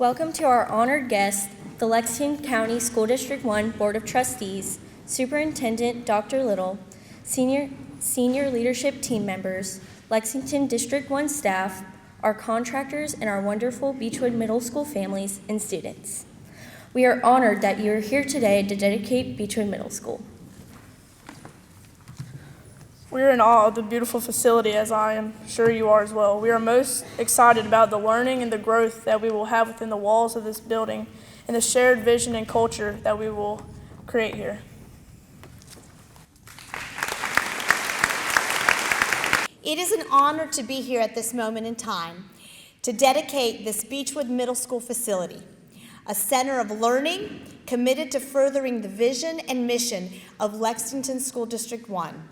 Welcome to our honored guest, the Lexington County School District 1 Board of Trustees, Superintendent Dr. Little, senior leadership team members, Lexington District 1 staff, our contractors, and our wonderful Beechwood Middle School families and students. We are honored that you are here today to dedicate Beechwood Middle School. We are in awe of the beautiful facility, as I am sure you are as well. We are most excited about the learning and the growth that we will have within the walls of this building and the shared vision and culture that we will create here. It is an honor to be here at this moment in time to dedicate this Beechwood Middle School facility, a center of learning committed to furthering the vision and mission of Lexington School District 1.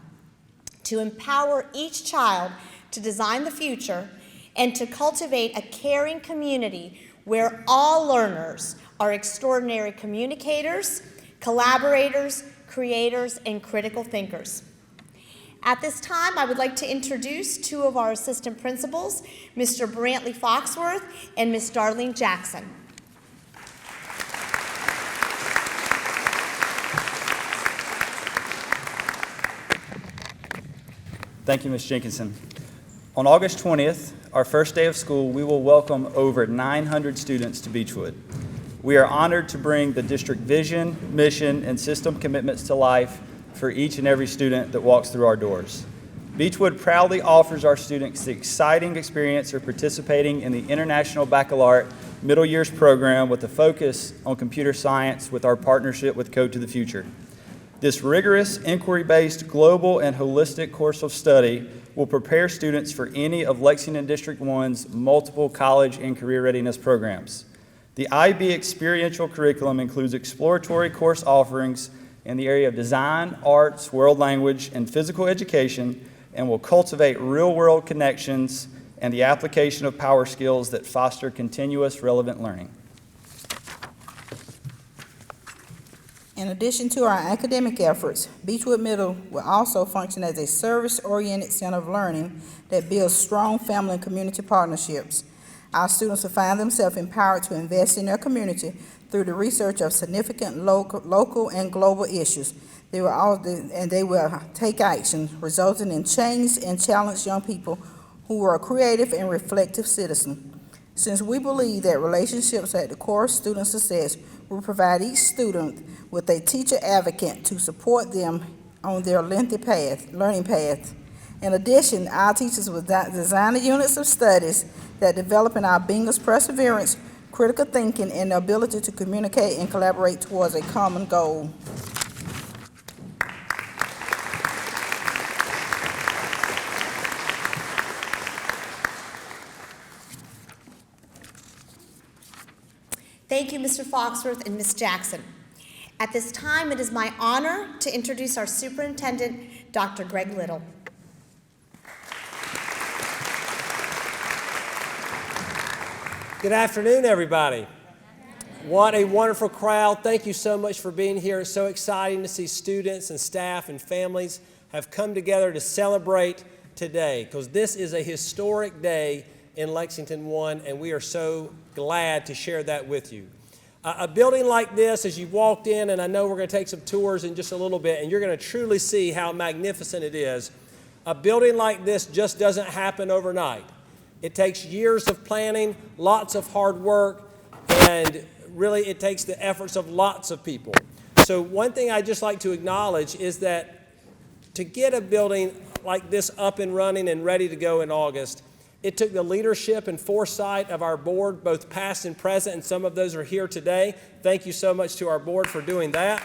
To empower each child to design the future and to cultivate a caring community where all learners are extraordinary communicators, collaborators, creators, and critical thinkers. At this time, I would like to introduce two of our assistant principals, Mr. Brantley Foxworth and Ms. Darlene Jackson. Thank you, Ms. Jenkinson. On August 20th, our first day of school, we will welcome over 900 students to Beechwood. We are honored to bring the district vision, mission, and system commitments to life for each and every student that walks through our doors. Beechwood proudly offers our students the exciting experience of participating in the International Baccalaureate Middle Years program with a focus on computer science with our partnership with Code to the Future. This rigorous, inquiry-based, global, and holistic course of study will prepare students for any of Lexington District 1's multiple college and career readiness programs. The IB experiential curriculum includes exploratory course offerings in the area of design, arts, world language, and physical education, and will cultivate real-world connections and the application of power skills that foster continuous relevant learning. In addition to our academic efforts, Beechwood Middle will also function as a service-oriented center of learning that builds strong family and community partnerships. Our students will find themselves empowered to invest in their community through the research of significant local and global issues. They will take action, resulting in change and challenge young people who are creative and reflective citizens. Since we believe that relationships are at the core of student success, we provide each student with a teacher advocate to support them on their learning path. In addition, our teachers will design the units of studies that develop in our Binger's perseverance, critical thinking, and the ability to communicate and collaborate towards a common goal. Thank you, Mr. Foxworth and Ms. Jackson. At this time, it is my honor to introduce our superintendent, Dr. Greg Little. Good afternoon, everybody. What a wonderful crowd. Thank you so much for being here. It's so exciting to see students and staff and families have come together to celebrate today, because this is a historic day in Lexington 1, and we are so glad to share that with you. A building like this, as you walked in, and I know we're going to take some tours in just a little bit, and you're going to truly see how magnificent it is. A building like this just doesn't happen overnight. It takes years of planning, lots of hard work, and really it takes the efforts of lots of people. So one thing I'd just like to acknowledge is that to get a building like this up and running and ready to go in August, it took the leadership and foresight of our board, both past and present, and some of those are here today. Thank you so much to our board for doing that.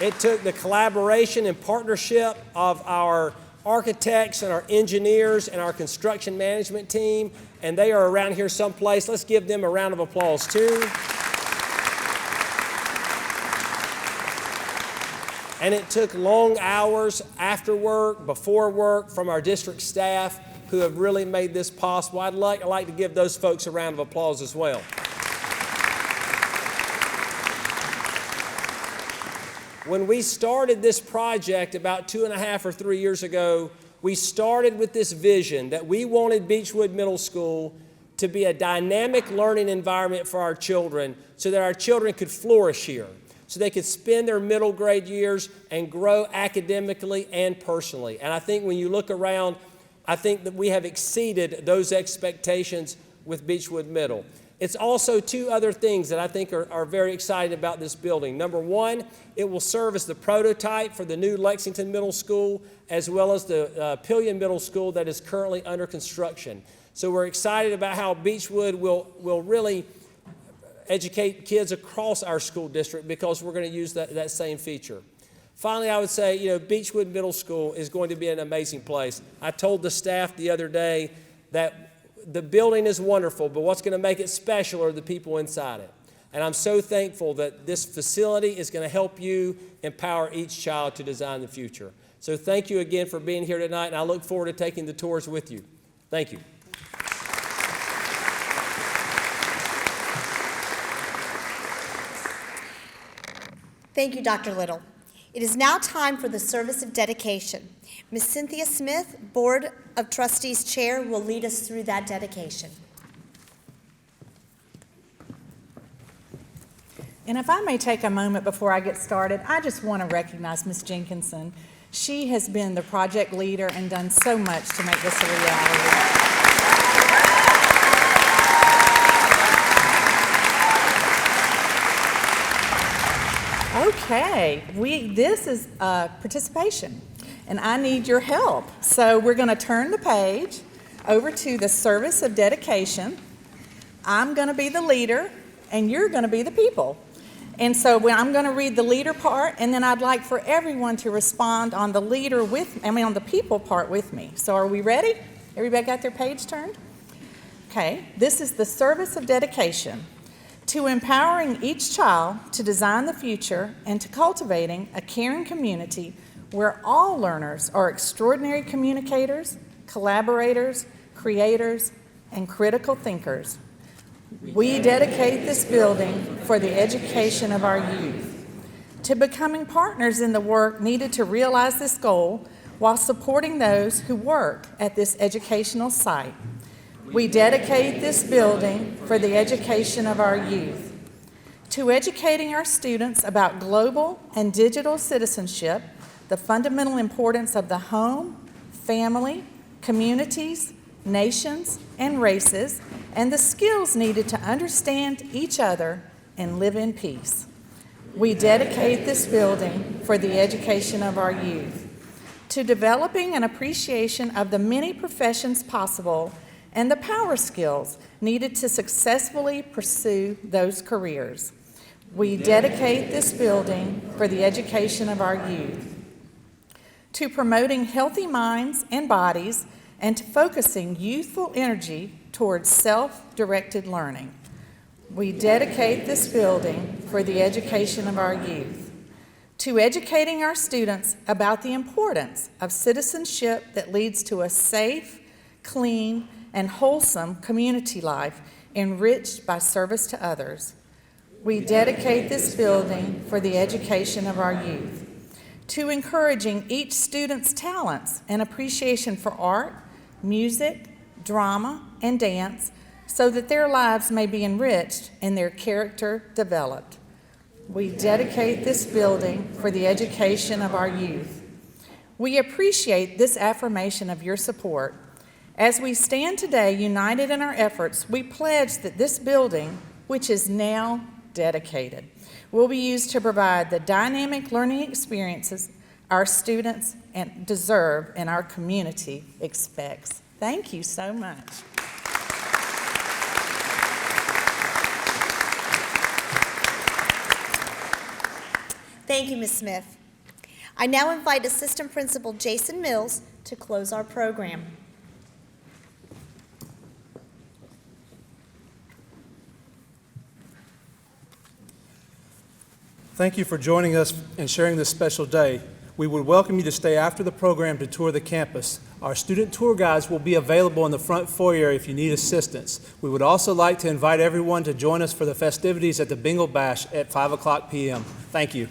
It took the collaboration and partnership of our architects and our engineers and our construction management team, and they are around here someplace. Let's give them a round of applause too. And it took long hours after work, before work, from our district staff who have really made this possible. I'd like to give those folks a round of applause as well. When we started this project about 2.5 or 3 years ago, we started with this vision that we wanted Beechwood Middle School to be a dynamic learning environment for our children so that our children could flourish here, so they could spend their middle grade years and grow academically and personally. And I think when you look around, I think that we have exceeded those expectations with Beechwood Middle. It's also two other things that I think are very exciting about this building. Number one, it will serve as the prototype for the new Lexington Middle School, as well as the Pillion Middle School that is currently under construction. So we're excited about how Beechwood will really educate kids across our school district because we're going to use that same feature. Finally, I would say, Beechwood Middle School is going to be an amazing place. I told the staff the other day that the building is wonderful, but what's going to make it special are the people inside it. And I'm so thankful that this facility is going to help you empower each child to design the future. So thank you again for being here tonight, and I look forward to taking the tours with you. Thank you. Thank you, Dr. Little. It is now time for the service of dedication. Ms. Cynthia Smith, Board of Trustees Chair, will lead us through that dedication. And if I may take a moment before I get started, I just want to recognize Ms. Jenkinson. She has been the project leader and done so much to make this a reality. Okay, this is participation, and I need your help. So we're going to turn the page over to the service of dedication. I'm going to be the leader, and you're going to be the people. And so I'm going to read the leader part, and then I'd like for everyone to respond on the on the people part with me. So are we ready? Everybody got their page turned? Okay, this is the service of dedication. To empowering each child to design the future and to cultivating a caring community where all learners are extraordinary communicators, collaborators, creators, and critical thinkers. We dedicate this building for the education of our youth, to becoming partners in the work needed to realize this goal while supporting those who work at this educational site. We dedicate this building for the education of our youth, to educating our students about global and digital citizenship, the fundamental importance of the home, family, communities, nations, and races, and the skills needed to understand each other and live in peace. We dedicate this building for the education of our youth, to developing an appreciation of the many professions possible and the power skills needed to successfully pursue those careers. We dedicate this building for the education of our youth, to promoting healthy minds and bodies and to focusing youthful energy towards self-directed learning. We dedicate this building for the education of our youth, to educating our students about the importance of citizenship that leads to a safe, clean, and wholesome community life enriched by service to others. We dedicate this building for the education of our youth, to encouraging each student's talents and appreciation for art, music, drama, and dance so that their lives may be enriched and their character developed. We dedicate this building for the education of our youth. We appreciate this affirmation of your support. As we stand today united in our efforts, we pledge that this building, which is now dedicated, will be used to provide the dynamic learning experiences our students deserve and our community expects. Thank you so much. Thank you, Ms. Smith. I now invite Assistant Principal Jason Mills to close our program. Thank you for joining us and sharing this special day. We would welcome you to stay after the program to tour the campus. Our student tour guides will be available in the front foyer if you need assistance. We would also like to invite everyone to join us for the festivities at the Bingle Bash at 5 o'clock p.m. Thank you.